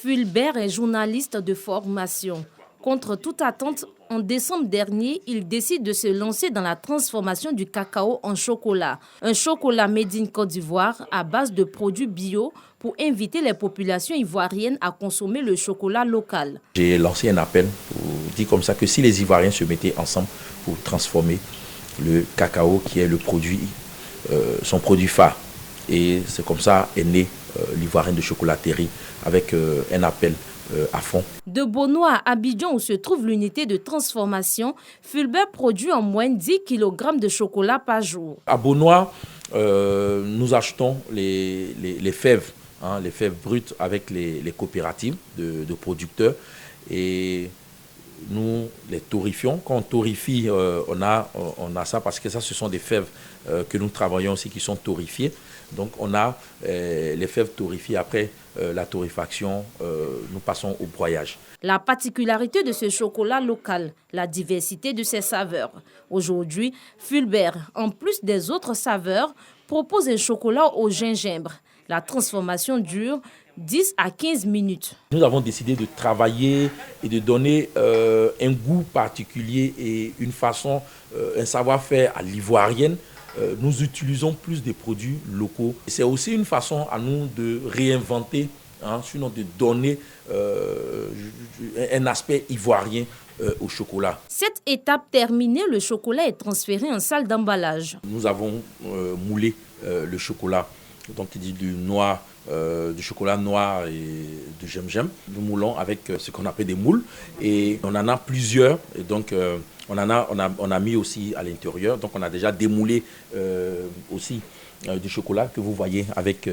Fulbert est journaliste de formation. Contre toute attente, en décembre dernier, il décide de se lancer dans la transformation du cacao en chocolat. Un chocolat made in Côte d'Ivoire à base de produits bio pour inviter les populations ivoiriennes à consommer le chocolat local. J'ai lancé un appel pour dire comme ça que si les Ivoiriens se mettaient ensemble pour transformer le cacao qui est le produit, son produit phare. Et c'est comme ça est né l'Ivoirien de chocolaterie avec un appel à fond. De Bonoa à Abidjan, où se trouve l'unité de transformation, Fulbert produit en moyenne 10 kg de chocolat par jour. À Bonoa, nous achetons les fèves, les fèves brutes avec les coopératives de producteurs et nous les torréfions. Quand on torréfie, on a ça parce que ça, ce sont des fèves que nous travaillons aussi qui sont torréfiées. Donc on a les fèves torréfiées. Après la torréfaction, nous passons au broyage. La particularité de ce chocolat local, la diversité de ses saveurs. Aujourd'hui, Fulbert, en plus des autres saveurs, propose un chocolat au gingembre. La transformation dure 10 à 15 minutes. Nous avons décidé de travailler et de donner un goût particulier et une façon, un savoir-faire à l'ivoirienne. Nous utilisons plus des produits locaux. C'est aussi une façon à nous de réinventer, sinon de donner un aspect ivoirien au chocolat. Cette étape terminée, le chocolat est transféré en salle d'emballage. Nous avons moulé le chocolat, donc il dit du chocolat noir et du gingembre. Nous moulons avec ce qu'on appelle des moules et on en a plusieurs. Et donc on a mis aussi à l'intérieur. Donc on a déjà démoulé aussi du chocolat que vous voyez avec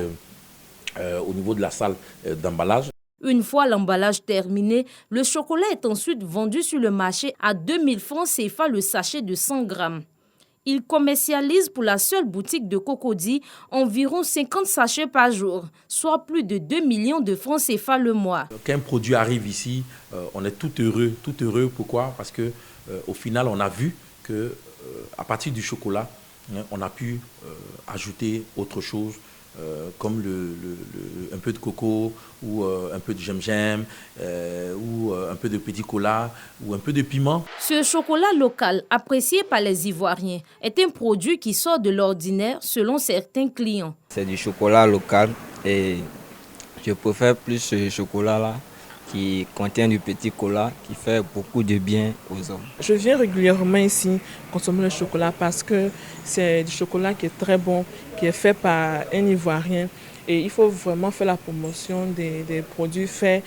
au niveau de la salle d'emballage. Une fois l'emballage terminé, le chocolat est ensuite vendu sur le marché à 2000 francs CFA le sachet de 100 grammes. Il commercialise pour la seule boutique de Cocody environ 50 sachets par jour, soit plus de 2 millions de francs CFA le mois. Quand un produit arrive ici, on est tout heureux. Pourquoi? Parce que au final, on a vu que à partir du chocolat, on a pu ajouter autre chose. Comme un peu de coco ou un peu de gingembre ou un peu de petit cola ou un peu de piment. Ce chocolat local, apprécié par les Ivoiriens, est un produit qui sort de l'ordinaire selon certains clients. C'est du chocolat local et je préfère plus ce chocolat-là qui contient du petit cola qui fait beaucoup de bien aux hommes. Je viens régulièrement ici consommer le chocolat parce que c'est du chocolat qui est très bon, qui est fait par un Ivoirien et il faut vraiment faire la promotion des produits faits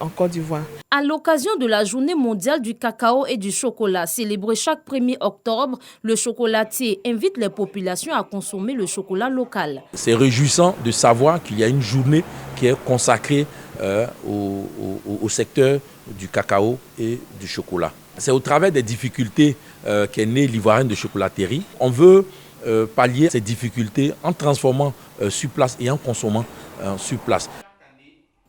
en Côte d'Ivoire. À l'occasion de la Journée mondiale du cacao et du chocolat, célébrée chaque 1er octobre, le chocolatier invite les populations à consommer le chocolat local. C'est réjouissant de savoir qu'il y a une journée qui est consacrée au secteur du cacao et du chocolat. C'est au travers des difficultés qu'est née l'Ivoirienne de chocolaterie. On veut pallier ces difficultés en transformant sur place et en consommant sur place.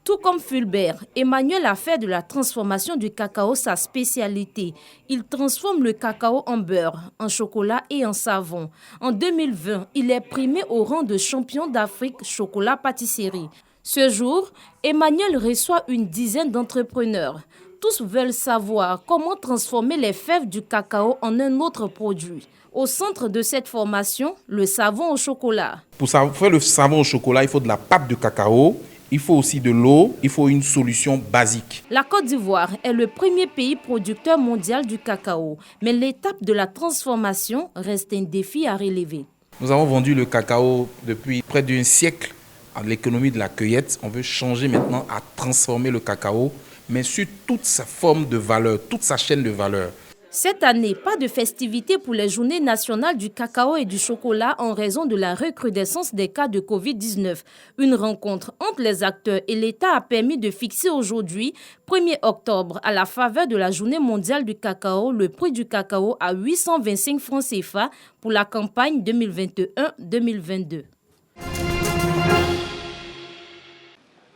Tout comme Fulbert, Emmanuel a fait de la transformation du cacao sa spécialité. Il transforme le cacao en beurre, en chocolat et en savon. En 2020, il est primé au rang de champion d'Afrique chocolat-pâtisserie. Ce jour, Emmanuel reçoit une dizaine d'entrepreneurs. Tous veulent savoir comment transformer les fèves du cacao en un autre produit. Au centre de cette formation, le savon au chocolat. Pour faire le savon au chocolat, il faut de la pâte de cacao, il faut aussi de l'eau, il faut une solution basique. La Côte d'Ivoire est le premier pays producteur mondial du cacao. Mais l'étape de la transformation reste un défi à relever. Nous avons vendu le cacao depuis près d'un siècle à l'économie de la cueillette. On veut changer maintenant à transformer le cacao, mais sur toute sa forme de valeur, toute sa chaîne de valeur. Cette année, pas de festivité pour les journées nationales du cacao et du chocolat en raison de la recrudescence des cas de Covid-19. Une rencontre entre les acteurs et l'État a permis de fixer aujourd'hui, 1er octobre, à la faveur de la journée mondiale du cacao, le prix du cacao à 825 francs CFA pour la campagne 2021-2022.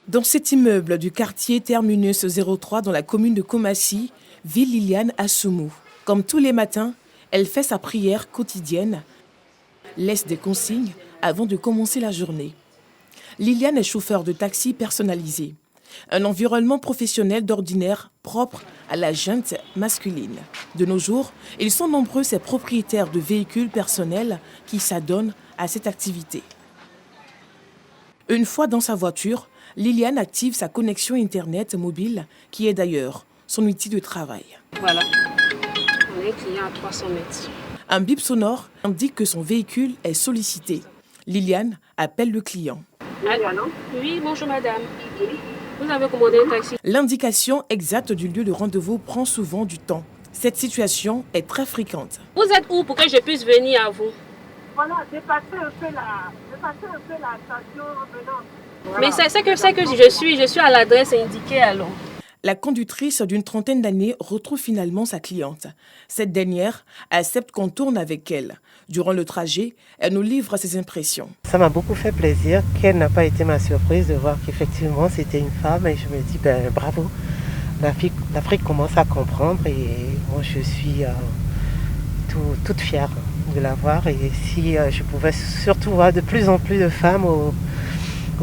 Dans cet immeuble du quartier Terminus 03 dans la commune de Komassi, vit Liliane Assoumou. Comme tous les matins, elle fait sa prière quotidienne, laisse des consignes avant de commencer la journée. Liliane est chauffeur de taxi personnalisé. Un environnement professionnel d'ordinaire propre à la junte masculine. De nos jours, ils sont nombreux ces propriétaires de véhicules personnels qui s'adonnent à cette activité. Une fois dans sa voiture, Liliane active sa connexion Internet mobile, qui est d'ailleurs son outil de travail. Voilà, on est client à 300 mètres. Un bip sonore indique que son véhicule est sollicité. Liliane appelle le client. Allô? Oui, bonjour madame. Vous avez commandé un taxi? L'indication exacte du lieu de rendez-vous prend souvent du temps. Cette situation est très fréquente. Vous êtes où pour que je puisse venir à vous? Voilà, dépassez un peu la station en venant. Voilà. Mais c'est que je suis à l'adresse indiquée alors. La conductrice d'une trentaine d'années retrouve finalement sa cliente. Cette dernière accepte qu'on tourne avec elle. Durant le trajet, elle nous livre ses impressions. Ça m'a beaucoup fait plaisir. Quelle n'a pas été ma surprise de voir qu'effectivement c'était une femme et je me dis bravo. L'Afrique commence à comprendre et moi je suis toute fière de la voir. Et si je pouvais surtout voir de plus en plus de femmes au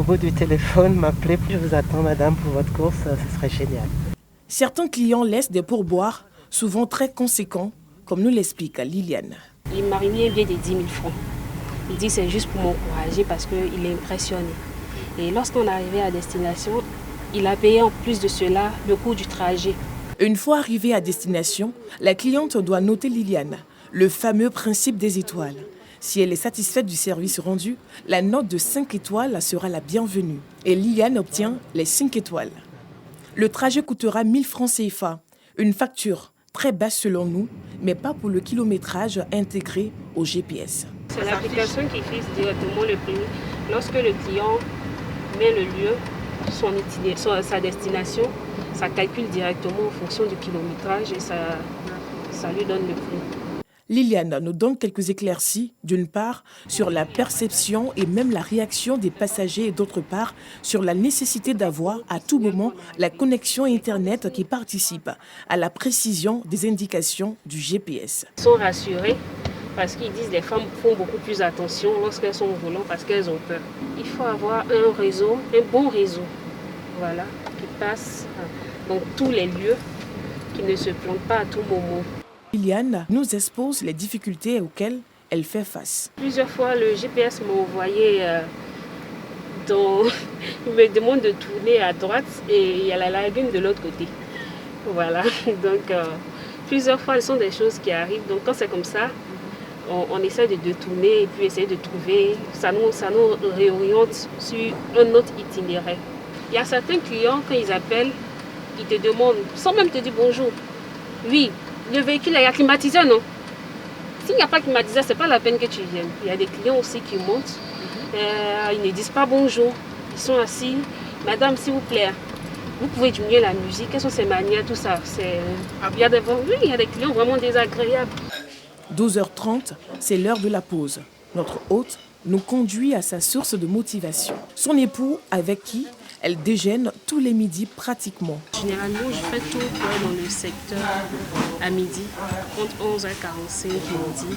bout du téléphone m'appeler, je vous attends madame pour votre course, ce serait génial. Certains clients laissent des pourboires, souvent très conséquents, comme nous l'explique Liliane. Il m'a remis un billet de 10 000 francs. Il dit que c'est juste pour m'encourager parce qu'il est impressionné. Et lorsqu'on est arrivé à destination, il a payé en plus de cela le coût du trajet. Une fois arrivée à destination, la cliente doit noter Liliane, le fameux principe des étoiles. Si elle est satisfaite du service rendu, la note de 5 étoiles sera la bienvenue. Et Liliane obtient les 5 étoiles. Le trajet coûtera 1000 francs CFA, une facture très basse selon nous, mais pas pour le kilométrage intégré au GPS. C'est l'application qui fixe directement le prix. Lorsque le client met le lieu, sa destination, ça calcule directement en fonction du kilométrage et ça lui donne le prix. Liliane nous donne quelques éclaircies, d'une part, sur la perception et même la réaction des passagers et d'autre part, sur la nécessité d'avoir à tout moment la connexion Internet qui participe à la précision des indications du GPS. Ils sont rassurés parce qu'ils disent que les femmes font beaucoup plus attention lorsqu'elles sont au volant parce qu'elles ont peur. Il faut avoir un bon réseau, voilà, qui passe dans tous les lieux, qui ne se plante pas à tout moment. Liliane nous expose les difficultés auxquelles elle fait face. Plusieurs fois, le GPS m'a envoyé il me demande de tourner à droite et il y a la lagune de l'autre côté. Voilà, donc plusieurs fois, ce sont des choses qui arrivent. Donc quand c'est comme ça, on essaie de tourner et puis essayer de trouver, ça nous réoriente sur un autre itinéraire. Il y a certains clients, quand ils appellent, ils te demandent, sans même te dire bonjour, oui, le véhicule est climatisé, non? S'il n'y a pas climatisé, ce n'est pas la peine que tu viennes. Il y a des clients aussi qui montent, ils ne disent pas bonjour, ils sont assis. Madame, s'il vous plaît, vous pouvez diminuer la musique, quelles sont ces manières, tout ça. Il y a des clients vraiment désagréables. 12h30, c'est l'heure de la pause. Notre hôte nous conduit à sa source de motivation. Son époux, avec qui elle déjeune tous les midis pratiquement. Généralement, je fais tout dans le secteur à midi, entre 11h45 midi,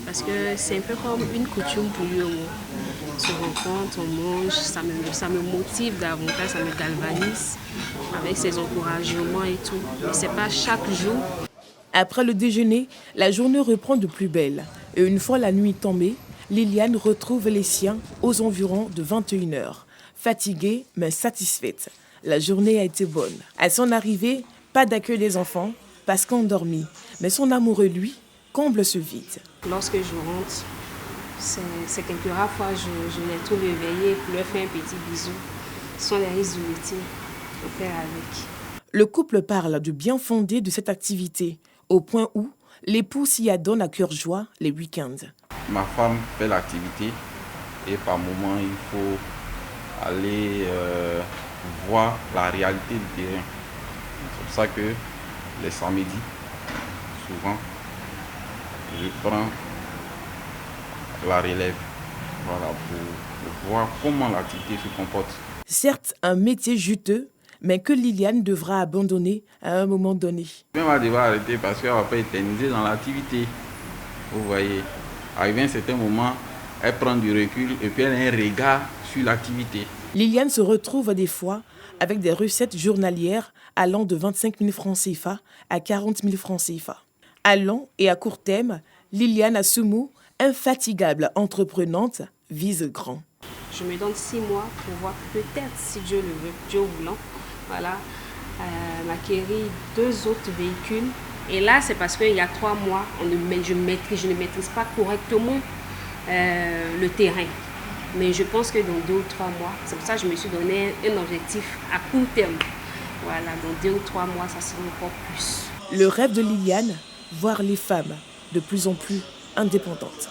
parce que c'est un peu comme une coutume pour lui. On se rencontre, on mange, ça me motive davantage, ça me galvanise avec ses encouragements et tout. Mais ce n'est pas chaque jour. Après le déjeuner, la journée reprend de plus belle. Et une fois la nuit tombée, Liliane retrouve les siens aux environs de 21h. Fatiguée mais satisfaite. La journée a été bonne. À son arrivée, pas d'accueil des enfants parce qu'endormis. Mais son amoureux, lui, comble ce vide. Lorsque je rentre, c'est quelques rares fois je les trouve éveillés pour leur faire un petit bisou. Ce sont les risques du métier. On fait avec. Le couple parle du bien fondé de cette activité, au point où l'époux s'y adonne à cœur joie les week-ends. Ma femme fait l'activité et par moment il faut aller voir la réalité du terrain. C'est pour ça que les samedis, souvent, je prends la relève, voilà, pour voir comment l'activité se comporte. Certes, un métier juteux, mais que Liliane devra abandonner à un moment donné. Elle va devoir arrêter parce qu'elle ne va pas éterniser dans l'activité. Vous voyez, arrivé à un certain moment, elle prend du recul et puis elle a un regard sur l'activité. Liliane se retrouve des fois avec des recettes journalières allant de 25 000 francs CFA à 40 000 francs CFA. À long et à court terme, Liliane Assoumou, infatigable entreprenante, vise grand. Je me donne 6 mois pour voir peut-être, si Dieu le veut, Dieu voulant, voilà, m'acquérir 2 autres véhicules. Et là, c'est parce qu'il y a 3 mois, je ne maîtrise pas correctement le terrain. Mais je pense que dans 2 ou 3 mois, c'est pour ça que je me suis donné un objectif à court terme. Voilà, dans 2 ou 3 mois, ça sera encore plus. Le rêve de Liliane, voir les femmes de plus en plus indépendantes.